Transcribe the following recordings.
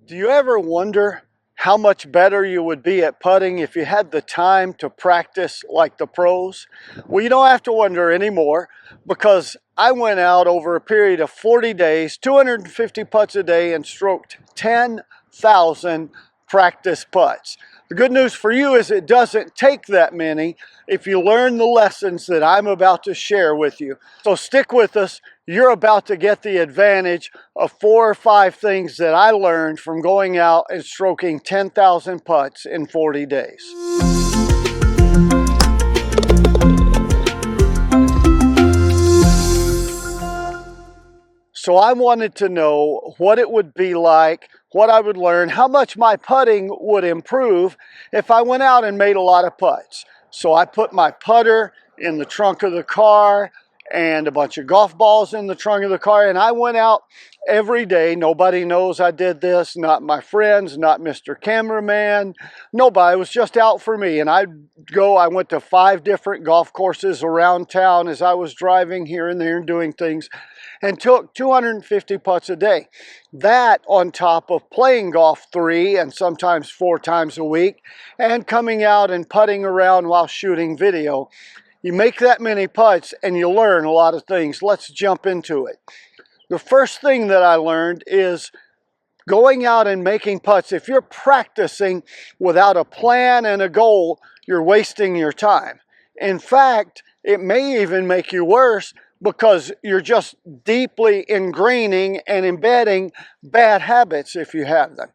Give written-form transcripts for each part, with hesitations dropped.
Do you ever wonder how much better you would be at putting if you had the time to practice like the pros? Well, you don't have to wonder anymore, because I went out over a period of 40 days, 250 putts a day, and stroked 10,000 practice putts. The good news for you is it doesn't take that many if you learn the lessons that I'm about to share with you. So stick with us. You're about to get the advantage of 4 or 5 things that I learned from going out and stroking 10,000 putts in 40 days. So I wanted to know what it would be like, what I would learn, how much my putting would improve if I went out and made a lot of putts. So I put my putter in the trunk of the car and a bunch of golf balls in the trunk of the car, and I went out every day. Nobody knows I did this, not my friends, not Mr. Cameraman, nobody. It was just out for me. And I went to 5 different golf courses around town as I was driving here and there and doing things, and took 250 putts a day. That on top of playing golf 3 and sometimes 4 times a week, and coming out and putting around while shooting video. You make that many putts and you learn a lot of things. Let's jump into it. The first thing that I learned is going out and making putts. If you're practicing without a plan and a goal, you're wasting your time. In fact, it may even make you worse, because you're just deeply ingraining and embedding bad habits if you have them.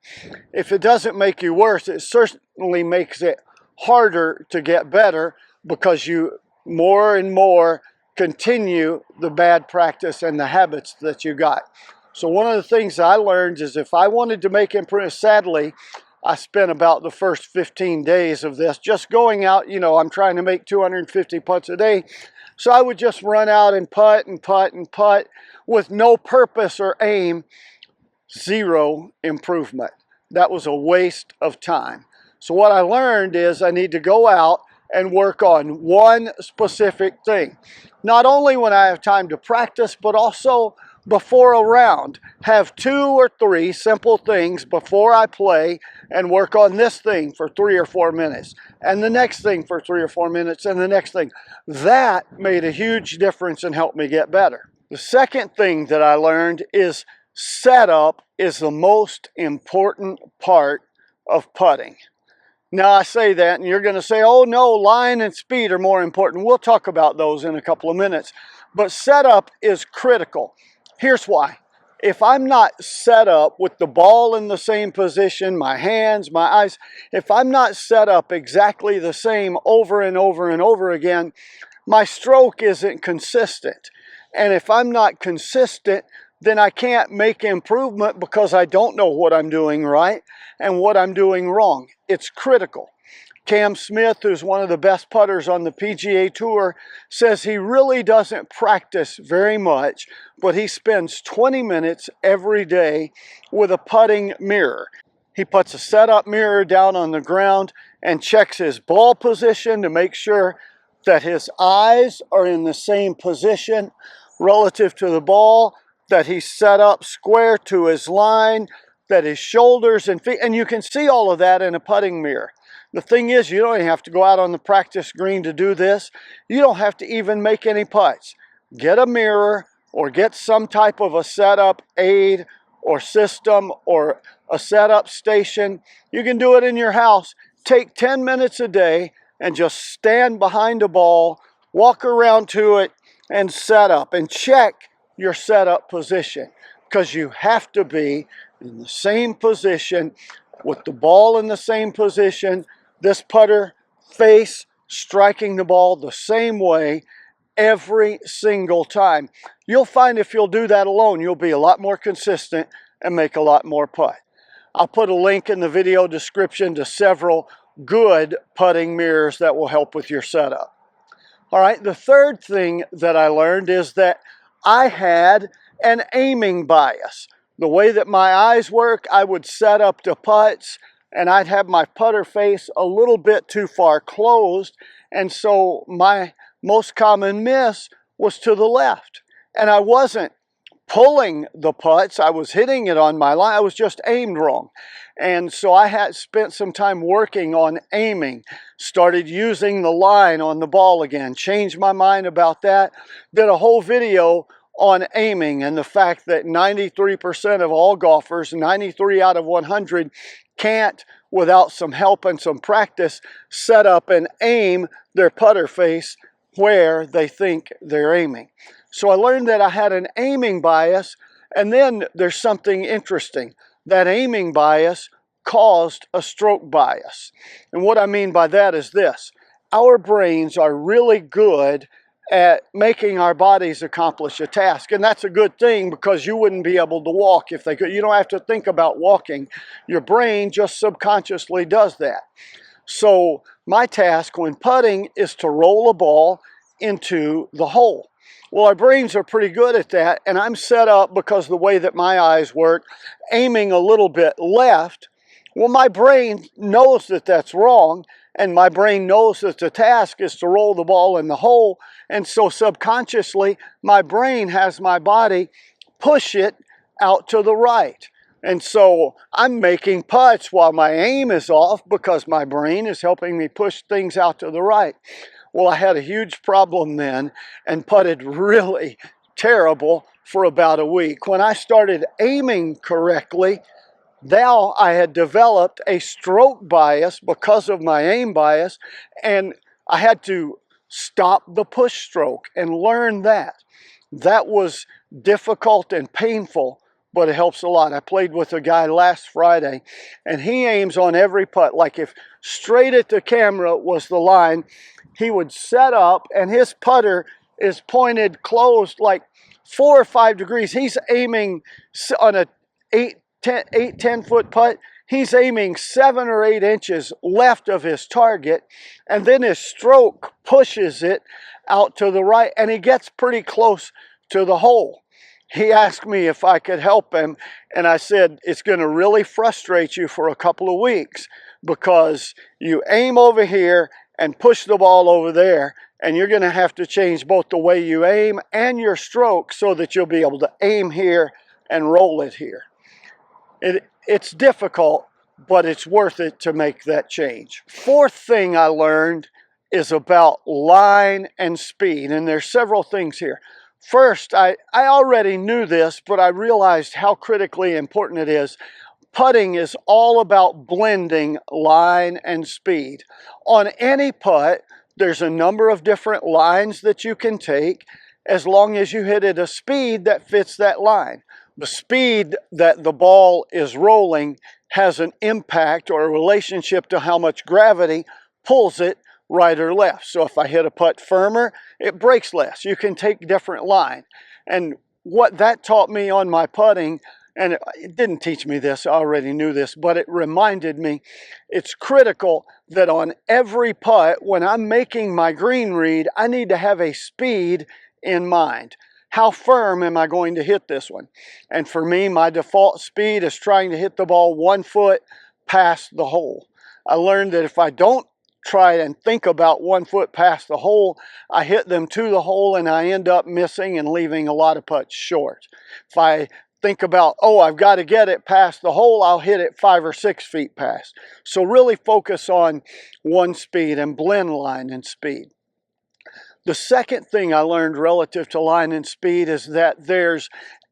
If it doesn't make you worse, it certainly makes it harder to get better, because you more and more continue the bad practice and the habits that you got. So one of the things I learned is, if I wanted to make improvement, sadly, I spent about the first 15 days of this just going out. I'm trying to make 250 putts a day. So I would just run out and putt and putt and putt with no purpose or aim. Zero improvement. That was a waste of time. So what I learned is I need to go out and work on one specific thing. Not only when I have time to practice, but also before a round. Have 2 or 3 simple things before I play, and work on this thing for 3 or 4 minutes, and the next thing for 3 or 4 minutes, and the next thing. That made a huge difference and helped me get better. The second thing that I learned is setup is the most important part of putting. Now I say that and you're going to say, oh no, line and speed are more important. We'll talk about those in a couple of minutes. But setup is critical. Here's why. If I'm not set up with the ball in the same position, my hands, my eyes, if I'm not set up exactly the same over and over and over again, my stroke isn't consistent. And if I'm not consistent, then I can't make improvement, because I don't know what I'm doing right and what I'm doing wrong. It's critical. Cam Smith, who's one of the best putters on the PGA Tour, says he really doesn't practice very much, but he spends 20 minutes every day with a putting mirror. He puts a setup mirror down on the ground and checks his ball position to make sure that his eyes are in the same position relative to the ball, that he's set up square to his line, that his shoulders and feet, and you can see all of that in a putting mirror. The thing is, you don't even have to go out on the practice green to do this. You don't have to even make any putts. Get a mirror or get some type of a setup aid or system or a setup station. You can do it in your house. Take 10 minutes a day and just stand behind a ball, walk around to it, and set up and check your setup position, because you have to be in the same position with the ball in the same position, this putter face striking the ball the same way every single time. You'll find if you'll do that alone, you'll be a lot more consistent and make a lot more putt. I'll put a link in the video description to several good putting mirrors that will help with your setup. All right, the third thing that I learned is that I had an aiming bias. The way that my eyes work, I would set up to putts and I'd have my putter face a little bit too far closed, and so my most common miss was to the left. And I wasn't pulling the putts. I was hitting it on my line. I was just aimed wrong. And so I had spent some time working on aiming, started using the line on the ball again, changed my mind about that, did a whole video on aiming and the fact that 93% of all golfers, 93 out of 100, can't, without some help and some practice, set up and aim their putter face where they think they're aiming. So I learned that I had an aiming bias, and then there's something interesting. That aiming bias caused a stroke bias. And what I mean by that is this. Our brains are really good at making our bodies accomplish a task. And that's a good thing, because you wouldn't be able to walk if they could. You don't have to think about walking. Your brain just subconsciously does that. So my task when putting is to roll a ball into the hole. Well, our brains are pretty good at that, and I'm set up, because the way that my eyes work, aiming a little bit left. Well, my brain knows that that's wrong, and my brain knows that the task is to roll the ball in the hole, and so subconsciously, my brain has my body push it out to the right. And so I'm making putts while my aim is off, because my brain is helping me push things out to the right. Well, I had a huge problem then and putted really terrible for about a week. When I started aiming correctly, now I had developed a stroke bias because of my aim bias, and I had to stop the push stroke and learn that. That was difficult and painful, but it helps a lot. I played with a guy last Friday, and he aims on every putt. Like if straight at the camera was the line, he would set up, and his putter is pointed closed like 4 or 5 degrees. He's aiming on a 10 foot putt. He's aiming 7 or 8 inches left of his target, and then his stroke pushes it out to the right, and he gets pretty close to the hole. He asked me if I could help him, and I said, it's going to really frustrate you for a couple of weeks, because you aim over here and push the ball over there, and you're going to have to change both the way you aim and your stroke so that you'll be able to aim here and roll it here. It's difficult, but it's worth it to make that change. Fourth thing I learned is about line and speed, and there's several things here. First, I already knew this, but I realized how critically important it is. Putting is all about blending line and speed. On any putt, there's a number of different lines that you can take, as long as you hit at a speed that fits that line. The speed that the ball is rolling has an impact or a relationship to how much gravity pulls it right or left. So if I hit a putt firmer, it breaks less. You can take different line. And what that taught me on my putting, and it didn't teach me this, I already knew this, but it reminded me it's critical that on every putt, when I'm making my green read, I need to have a speed in mind. How firm am I going to hit this one? And for me, my default speed is trying to hit the ball 1 foot past the hole. I learned that if I don't try and think about 1 foot past the hole, I hit them to the hole and I end up missing and leaving a lot of putts short. If I think about, oh, I've got to get it past the hole, I'll hit it 5 or 6 feet past. So really focus on one speed and blend line and speed. The second thing I learned relative to line and speed is that there's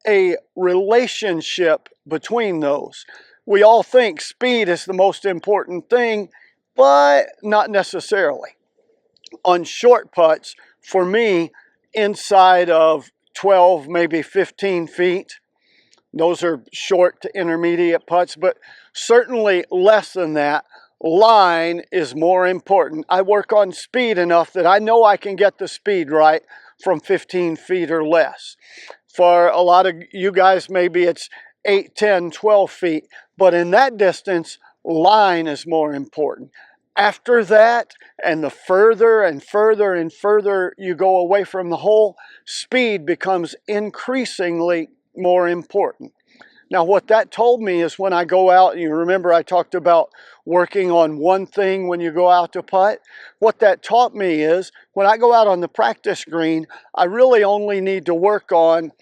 a relationship between those. We all think speed is the most important thing, but not necessarily. On short putts, for me, inside of 12, maybe 15 feet, those are short to intermediate putts, but certainly less than that, line is more important. I work on speed enough that I know I can get the speed right from 15 feet or less. For a lot of you guys, maybe it's 8, 10, 12 feet, but in that distance, line is more important. After that, and the further and further and further you go away from the hole, speed becomes increasingly more important. Now, what that told me is when I go out, and you remember I talked about working on one thing when you go out to putt. What that taught me is when I go out on the practice green, I really only need to work on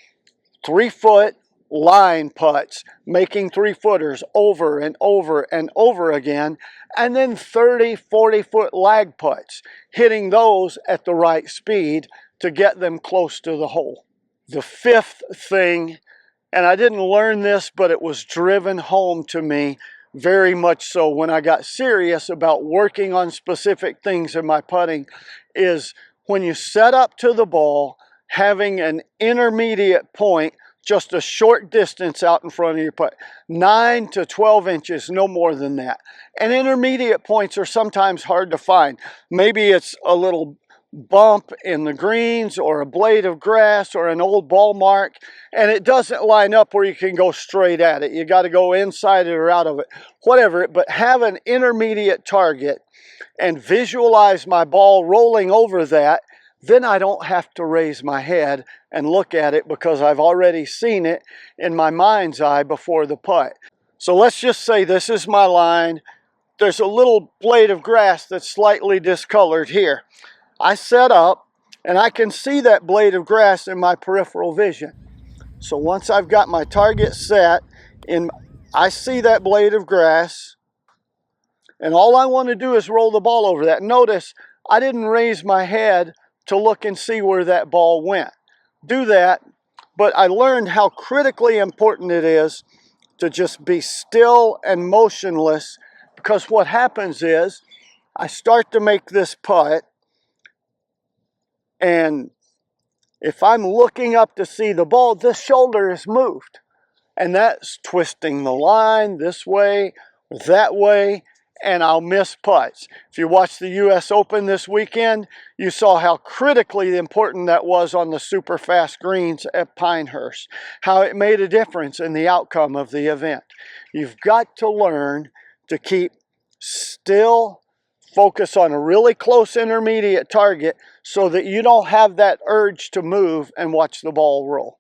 3-foot line putts, making 3-footers over and over and over again, and then 30, 40-foot lag putts, hitting those at the right speed to get them close to the hole. The fifth thing, and I didn't learn this, but it was driven home to me very much so when I got serious about working on specific things in my putting, is when you set up to the ball, having an intermediate point just a short distance out in front of your putt, 9 to 12 inches, no more than that. And intermediate points are sometimes hard to find. Maybe it's a little bump in the greens or a blade of grass or an old ball mark, and it doesn't line up where you can go straight at it. You got to go inside it or out of it, whatever. But have an intermediate target and visualize my ball rolling over that. Then I don't have to raise my head and look at it because I've already seen it in my mind's eye before the putt. So let's just say this is my line. There's a little blade of grass that's slightly discolored here. I set up and I can see that blade of grass in my peripheral vision. So once I've got my target set, I see that blade of grass, and all I want to do is roll the ball over that. Notice I didn't raise my head to look and see where that ball went. Do that, but I learned how critically important it is to just be still and motionless, because what happens is I start to make this putt, and if I'm looking up to see the ball, this shoulder is moved, and that's twisting the line this way, that way, and I'll miss putts. If you watched the US Open this weekend, you saw how critically important that was on the super fast greens at Pinehurst, how it made a difference in the outcome of the event. You've got to learn to keep still, focus on a really close intermediate target so that you don't have that urge to move and watch the ball roll.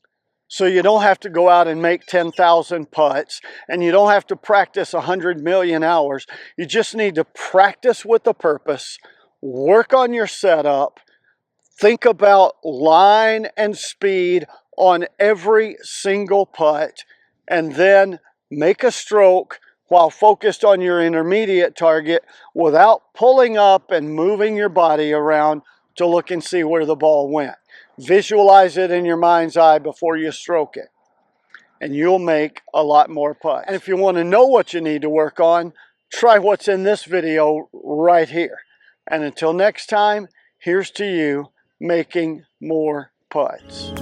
So you don't have to go out and make 10,000 putts, and you don't have to practice 100 million hours. You just need to practice with a purpose, work on your setup, think about line and speed on every single putt, and then make a stroke while focused on your intermediate target without pulling up and moving your body around to look and see where the ball went. Visualize it in your mind's eye before you stroke it, and you'll make a lot more putts. And if you want to know what you need to work on, try what's in this video right here. And until next time, here's to you making more putts.